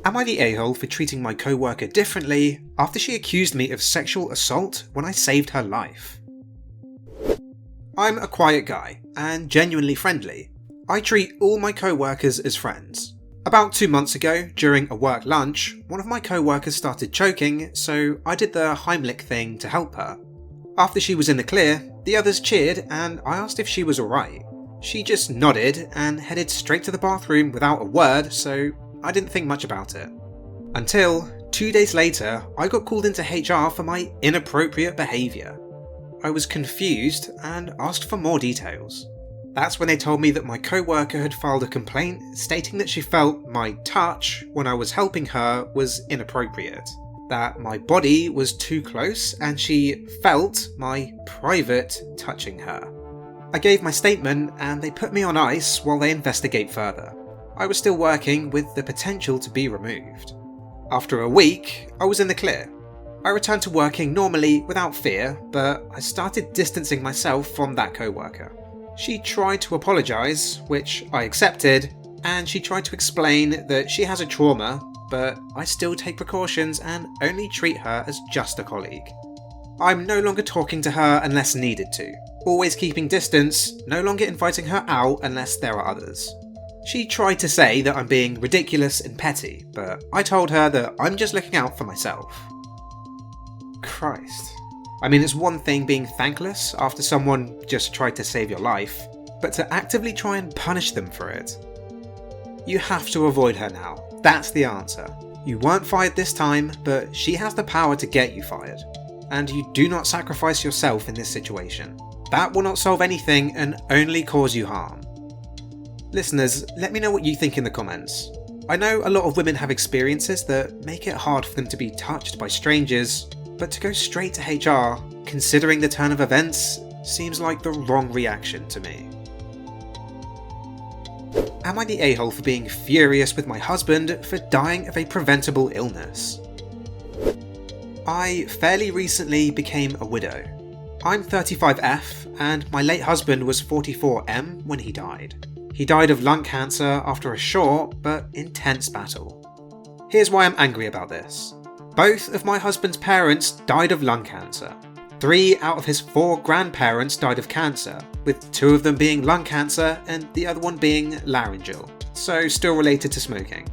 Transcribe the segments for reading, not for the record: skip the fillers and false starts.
Am I the a-hole for treating my co-worker differently after she accused me of sexual assault when I saved her life? I'm a quiet guy, and genuinely friendly. I treat all my co-workers as friends. About 2 months ago, during a work lunch, one of my co-workers started choking, so I did the Heimlich thing to help her. After she was in the clear, the others cheered and I asked if she was alright. She just nodded and headed straight to the bathroom without a word, so I didn't think much about it. Until 2 days later, I got called into HR for my inappropriate behaviour. I was confused and asked for more details. That's when they told me that my co-worker had filed a complaint stating that she felt my touch when I was helping her was inappropriate, that my body was too close and she felt my private touching her. I gave my statement and they put me on ice while they investigate further. I was still working with the potential to be removed. After a week, I was in the clear. I returned to working normally without fear, but I started distancing myself from that co-worker. She tried to apologise, which I accepted, and she tried to explain that she has a trauma, but I still take precautions and only treat her as just a colleague. I'm no longer talking to her unless needed to, always keeping distance, no longer inviting her out unless there are others. She tried to say that I'm being ridiculous and petty, but I told her that I'm just looking out for myself. Christ. I mean, it's one thing being thankless after someone just tried to save your life, but to actively try and punish them for it. You have to avoid her now. That's the answer. You weren't fired this time, but she has the power to get you fired. And you do not sacrifice yourself in this situation. That will not solve anything and only cause you harm. Listeners, let me know what you think in the comments. I know a lot of women have experiences that make it hard for them to be touched by strangers, but to go straight to HR, considering the turn of events, seems like the wrong reaction to me. Am I the a-hole for being furious with my husband for dying of a preventable illness? I fairly recently became a widow. I'm 35F and my late husband was 44M when he died. He died of lung cancer after a short but intense battle. Here's why I'm angry about this. Both of my husband's parents died of lung cancer. 3 out of his 4 grandparents died of cancer, with 2 of them being lung cancer and the other one being laryngeal, so still related to smoking.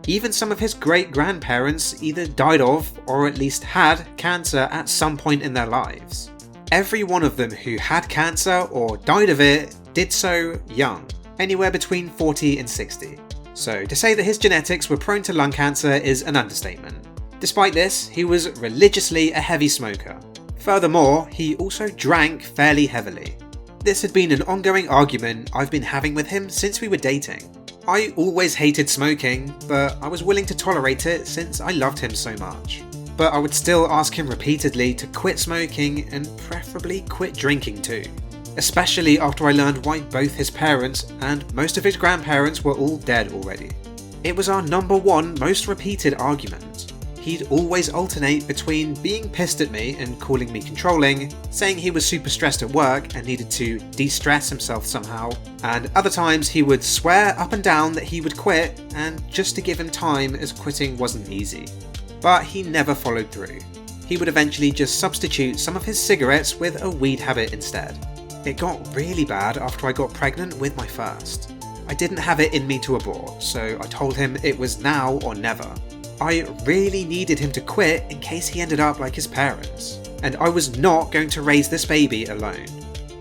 Even some of his great-grandparents either died of, or at least had, cancer at some point in their lives. Every one of them who had cancer or died of it did so young, anywhere between 40 and 60. So to say that his genetics were prone to lung cancer is an understatement. Despite this, he was religiously a heavy smoker. Furthermore, he also drank fairly heavily. This had been an ongoing argument I've been having with him since we were dating. I always hated smoking, but I was willing to tolerate it since I loved him so much. But I would still ask him repeatedly to quit smoking and preferably quit drinking too. Especially after I learned why both his parents and most of his grandparents were all dead already. It was our #1 most repeated argument. He'd always alternate between being pissed at me and calling me controlling, saying he was super stressed at work and needed to de-stress himself somehow, and other times he would swear up and down that he would quit, and just to give him time as quitting wasn't easy. But he never followed through. He would eventually just substitute some of his cigarettes with a weed habit instead. It got really bad after I got pregnant with my first. I didn't have it in me to abort, so I told him it was now or never. I really needed him to quit in case he ended up like his parents, and I was not going to raise this baby alone.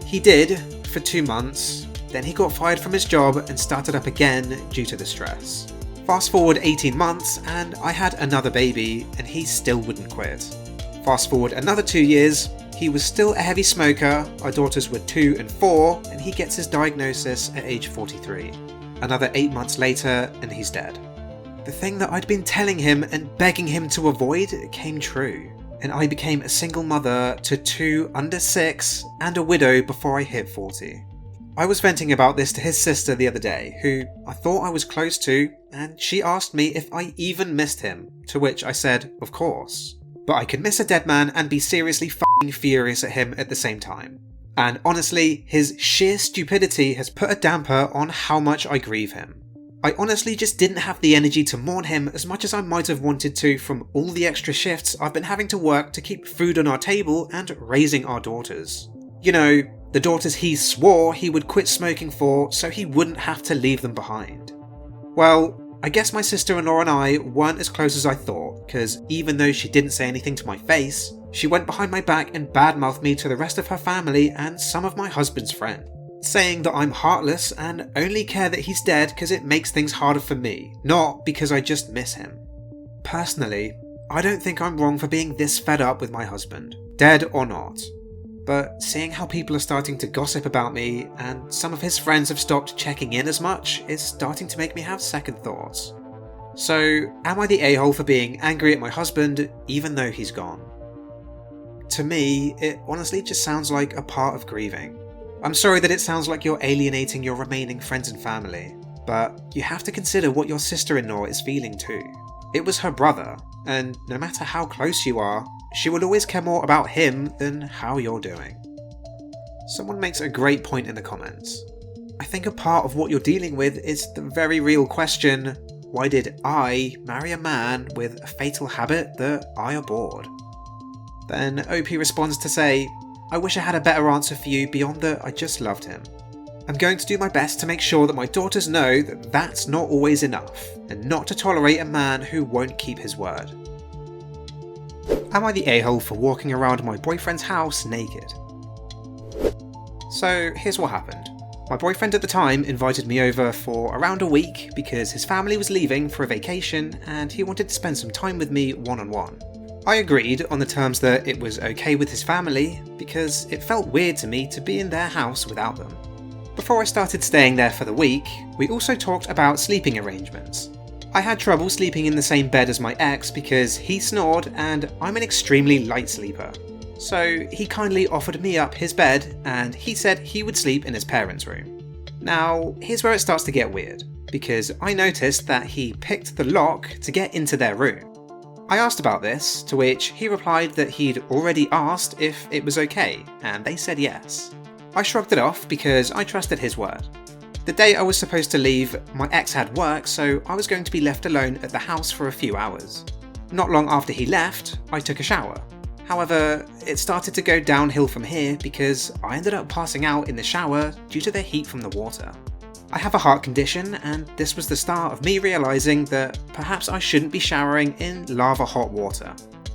He did, for 2 months, then he got fired from his job and started up again due to the stress. Fast forward 18 months and I had another baby and he still wouldn't quit. Fast forward another 2 years, he was still a heavy smoker, our daughters were 2 and 4, and he gets his diagnosis at age 43. Another 8 months later and he's dead. The thing that I'd been telling him and begging him to avoid came true, and I became a single mother to 2 under 6 and a widow before I hit 40. I was venting about this to his sister the other day, who I thought I was close to, and she asked me if I even missed him, to which I said, of course. But I could miss a dead man and be seriously f***ing furious at him at the same time. And honestly, his sheer stupidity has put a damper on how much I grieve him. I honestly just didn't have the energy to mourn him as much as I might have wanted to from all the extra shifts I've been having to work to keep food on our table and raising our daughters. You know, the daughters he swore he would quit smoking for so he wouldn't have to leave them behind. Well, I guess my sister-in-law and I weren't as close as I thought, because even though she didn't say anything to my face, she went behind my back and badmouthed me to the rest of her family and some of my husband's friends, saying that I'm heartless and only care that he's dead because it makes things harder for me, not because I just miss him. Personally, I don't think I'm wrong for being this fed up with my husband, dead or not. But seeing how people are starting to gossip about me, and some of his friends have stopped checking in as much, is starting to make me have second thoughts. So, am I the a-hole for being angry at my husband, even though he's gone? To me, it honestly just sounds like a part of grieving. I'm sorry that it sounds like you're alienating your remaining friends and family, but you have to consider what your sister-in-law is feeling too. It was her brother, and no matter how close you are, she will always care more about him than how you're doing. Someone makes a great point in the comments. I think a part of what you're dealing with is the very real question, why did I marry a man with a fatal habit that I abhorred? Then OP responds to say, I wish I had a better answer for you beyond that I just loved him. I'm going to do my best to make sure that my daughters know that that's not always enough, and not to tolerate a man who won't keep his word. Am I the a-hole for walking around my boyfriend's house naked? So here's what happened. My boyfriend at the time invited me over for around a week because his family was leaving for a vacation and he wanted to spend some time with me one-on-one. I agreed on the terms that it was okay with his family because it felt weird to me to be in their house without them. Before I started staying there for the week, we also talked about sleeping arrangements. I had trouble sleeping in the same bed as my ex because he snored and I'm an extremely light sleeper. So he kindly offered me up his bed and he said he would sleep in his parents' room. Now, here's where it starts to get weird, because I noticed that he picked the lock to get into their room. I asked about this, to which he replied that he'd already asked if it was okay, and they said yes. I shrugged it off because I trusted his word. The day I was supposed to leave, my ex had work, so I was going to be left alone at the house for a few hours. Not long after he left, I took a shower. However, it started to go downhill from here because I ended up passing out in the shower due to the heat from the water. I have a heart condition, and this was the start of me realising that perhaps I shouldn't be showering in lava hot water.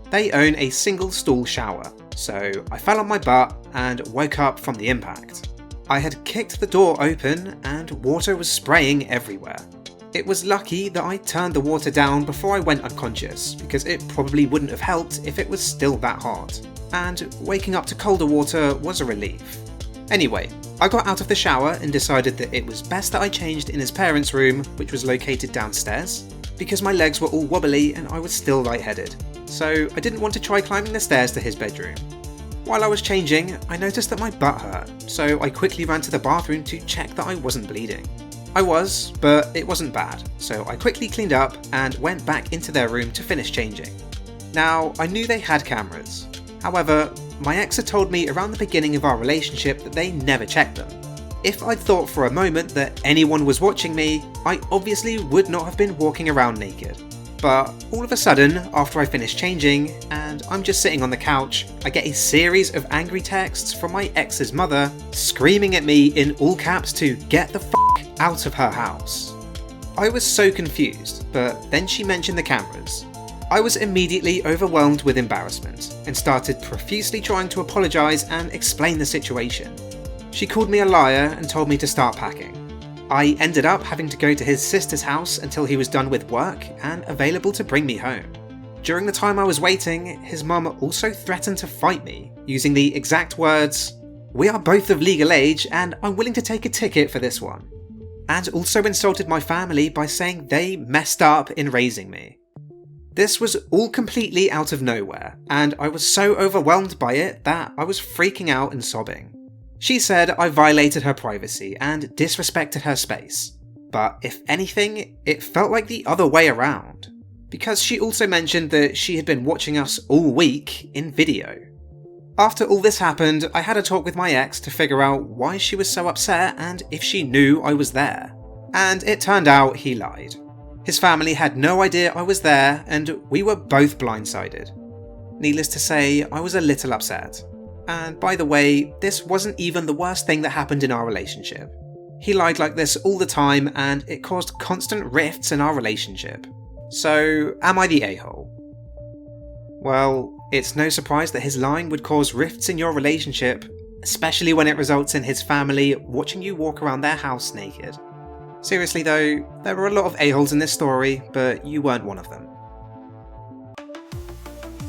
They own a single stall shower, so I fell on my butt and woke up from the impact. I had kicked the door open and water was spraying everywhere. It was lucky that I turned the water down before I went unconscious, because it probably wouldn't have helped if it was still that hot. And waking up to colder water was a relief. Anyway, I got out of the shower and decided that it was best that I changed in his parents' room, which was located downstairs, because my legs were all wobbly and I was still lightheaded. So I didn't want to try climbing the stairs to his bedroom. While I was changing, I noticed that my butt hurt, so I quickly ran to the bathroom to check that I wasn't bleeding. I was, but it wasn't bad, so I quickly cleaned up and went back into their room to finish changing. Now, I knew they had cameras. However, my ex had told me around the beginning of our relationship that they never checked them. If I'd thought for a moment that anyone was watching me, I obviously would not have been walking around naked. But all of a sudden, after I finish changing, and I'm just sitting on the couch, I get a series of angry texts from my ex's mother, screaming at me in all caps to get the f*** out of her house. I was so confused, but then she mentioned the cameras. I was immediately overwhelmed with embarrassment, and started profusely trying to apologise and explain the situation. She called me a liar and told me to start packing. I ended up having to go to his sister's house until he was done with work and available to bring me home. During the time I was waiting, his mum also threatened to fight me, using the exact words, "We are both of legal age and I'm willing to take a ticket for this one," and also insulted my family by saying they messed up in raising me. This was all completely out of nowhere, and I was so overwhelmed by it that I was freaking out and sobbing. She said I violated her privacy and disrespected her space, but if anything, it felt like the other way around, because she also mentioned that she had been watching us all week in video. After all this happened, I had a talk with my ex to figure out why she was so upset and if she knew I was there. And it turned out he lied. His family had no idea I was there, and we were both blindsided. Needless to say, I was a little upset. And by the way, this wasn't even the worst thing that happened in our relationship. He lied like this all the time, and it caused constant rifts in our relationship. So, am I the a-hole? Well, it's no surprise that his lying would cause rifts in your relationship, especially when it results in his family watching you walk around their house naked. Seriously though, there were a lot of a-holes in this story, but you weren't one of them.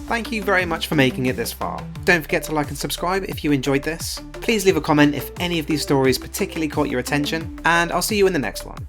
Thank you very much for making it this far. Don't forget to like and subscribe if you enjoyed this. Please leave a comment if any of these stories particularly caught your attention, and I'll see you in the next one.